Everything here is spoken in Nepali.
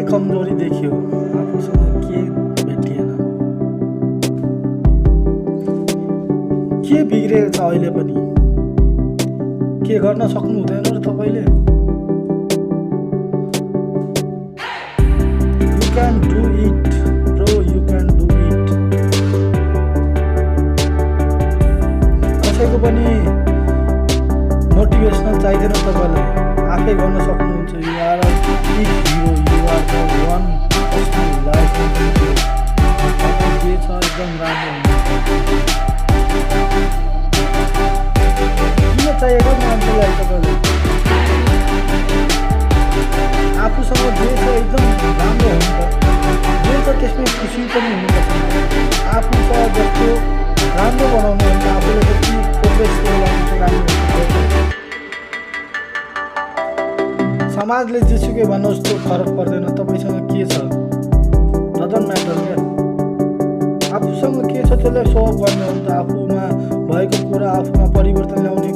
कमजोरी देखियो, आफूसँग के भेटिएन, के बिग्रेको छ अहिले पनि, के गर्न सक्नु हुँदैन र तपाईँले? You can do it, bro, you can do it. कसैको पनि मोटिभेसनल चाहिँदैन तपाईँलाई, आफै गर्न सक्नुहुन्छ। You are a big hero, you are the one person life जे छ एकदम राम्रो हुन्छ। किन चाहिएको मान्छेलाई तपाईँले? आफूसँग जे छ एकदम राम्रो हुन्छ, जे छ त्यसमै खुसी पनि हुनुपर्छ। आफूसँग जस्तो राम्रो बनाउनु भने आफूले जति प्रोग्रेस गर्नुहुन्छ राम्रो हुन्छ। समाजले जेसुकै भन्नुहोस् त्यो फरक पर्दैन, तपाईँसँग के छ डजन्ट म्याटर क्या। आफूसँग के छ त्यसलाई सो अप गर्ने हो नि त। आफूमा भएको कुरा आफूमा परिवर्तन ल्याउने